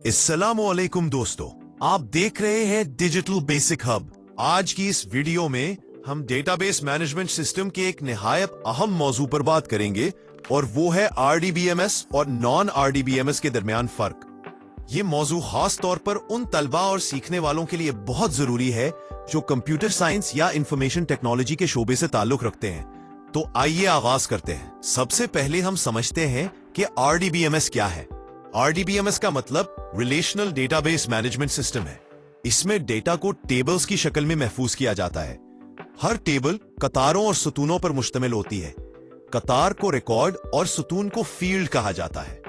अस्सलामुअलैकुम दोस्तों, आप देख रहे हैं डिजिटल बेसिक हब। आज की इस वीडियो में हम डेटाबेस मैनेजमेंट सिस्टम के एक निहायत अहम मौजू पर बात करेंगे और वो है आरडीबीएमएस और नॉन आरडीबीएमएस के दरमियान फर्क। ये मौजू खास तौर पर उन तलबा और सीखने वालों के लिए बहुत जरूरी है जो कंप्यूटर साइंस या इंफॉर्मेशन टेक्नोलॉजी के शोबे से ताल्लुक रखते हैं। तो आइए आगाज करते हैं। सबसे पहले हम समझते हैं कि आरडीबीएमएस क्या है। आरडीबीएमएस का मतलब रिलेशनल डेटाबेस मैनेजमेंट सिस्टम है। इसमें डेटा को टेबल्स की शक्ल में महफूज किया जाता है। हर टेबल कतारों और सतूनों पर मुश्तमिल होती है। कतार को रिकॉर्ड और सतून को फील्ड कहा जाता है।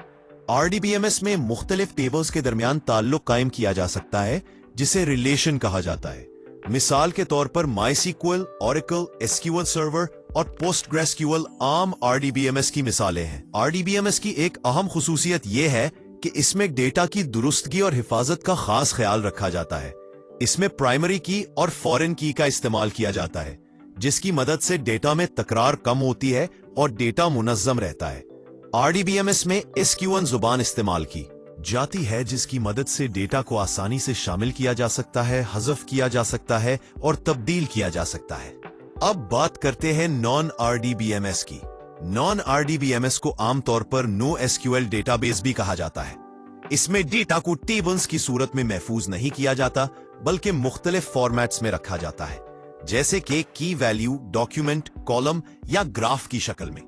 आरडीबीएमएस में मुख्तलिफ टेबल्स के दरमियान ताल्लुक कायम किया जा सकता है, जिसे रिलेशन कहा जाता है। मिसाल के तौर पर माईसीक्वल, ओरेकल, एसक्यूएल सर्वर और पोस्टग्रेसक्यूएल आम आरडीबीएमएस की मिसालें हैं। आरडीबीएमएस की एक अहम खुसूसियत यह है कि इसमें डेटा की दुरुस्तगी और हिफाजत का खास ख्याल रखा जाता है। इसमें प्राइमरी की और फॉरेन की का इस्तेमाल किया जाता है, जिसकी मदद से डेटा में तकरार कम होती है और डेटा मुनज़्ज़म रहता है। आरडीबीएमएस में एसक्यूएल जुबान इस्तेमाल की जाती है, जिसकी मदद से डेटा को आसानी से शामिल किया जा सकता है, हज़फ किया जा सकता है और तब्दील किया जा सकता है। अब बात करते हैं नॉन आरडीबीएमएस की। नॉन आरडीबीएमएस को आमतौर पर नो एसक्यूएल डेटाबेस भी कहा जाता है। इसमें डेटा को टेबल्स की सूरत में महफूज नहीं किया जाता, बल्कि मुख्तलिफ फॉर्मेट्स में रखा जाता है, जैसे कि की वैल्यू, डॉक्यूमेंट, कॉलम या ग्राफ की शक्ल में।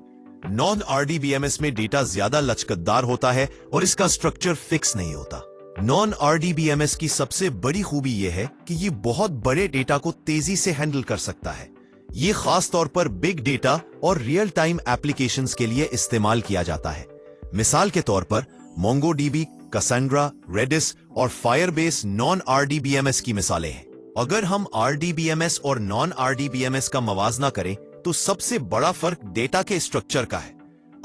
नॉन आरडीबीएमएस में डेटा ज्यादा लचकदार होता है और इसका स्ट्रक्चर फिक्स नहीं होता। नॉन आरडीबीएमएस की सबसे बड़ी खूबी यह है कि ये बहुत बड़े डेटा को तेजी से हैंडल कर सकता है। ये खास तौर पर बिग डेटा और रियल टाइम एप्लीकेशंस के लिए इस्तेमाल किया जाता है। मिसाल के तौर पर मोंगोडीबी, कैसेंड्रा, रेडिस और फायरबेस नॉन आरडीबीएमएस की मिसालें हैं। अगर हम आरडीबीएमएस और नॉन आरडीबीएमएस का मवाजना करें तो सबसे बड़ा फर्क डेटा के स्ट्रक्चर का है।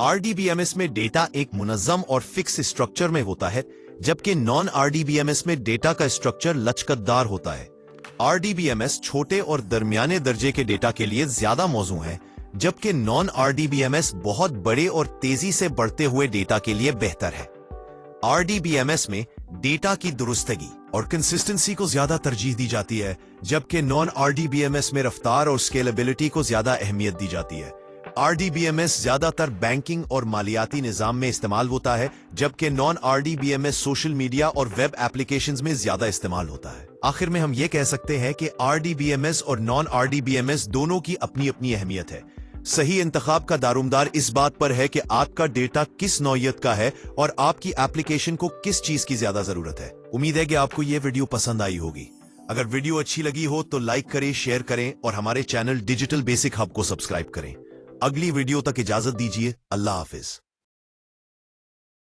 आरडीबीएमएस में डेटा एक मुनज़्ज़म और फिक्स स्ट्रक्चर में होता है, जबकि नॉन आरडीबीएमएस में डेटा का स्ट्रक्चर लचकदार होता है। आरडीबीएमएस छोटे और दरमियाने दर्जे के डेटा के लिए ज्यादा मौजू है, जबकि नॉन आरडीबीएमएस बहुत बड़े और तेजी से बढ़ते हुए डेटा के लिए बेहतर है। आरडीबीएमएस में डेटा की दुरुस्तगी और कंसिस्टेंसी को ज्यादा तरजीह दी जाती है, जबकि नॉन आरडीबीएमएस में रफ्तार और स्केलेबिलिटी को ज्यादा अहमियत दी जाती है। आरडीबीएमएस ज्यादातर बैंकिंग और मालियाती निजाम में इस्तेमाल होता है, जबकि नॉन आरडीबीएमएस सोशल मीडिया और वेब एप्लीकेशंस में ज्यादा इस्तेमाल होता है। आखिर में हम ये कह सकते हैं कि आरडीबीएमएस और नॉन आरडीबीएमएस दोनों की अपनी अपनी अहमियत है। सही इंतखाब का दारोमदार इस बात पर है कि आपका डेटा किस नौइयत का है और आपकी एप्लीकेशन को किस चीज की ज्यादा जरूरत है। उम्मीद है कि आपको ये वीडियो पसंद आई होगी। अगर वीडियो अच्छी लगी हो तो लाइक करें, शेयर करें और हमारे चैनल डिजिटल बेसिक हब को सब्सक्राइब करें। अगली वीडियो तक इजाजत दीजिए। अल्लाह हाफिज।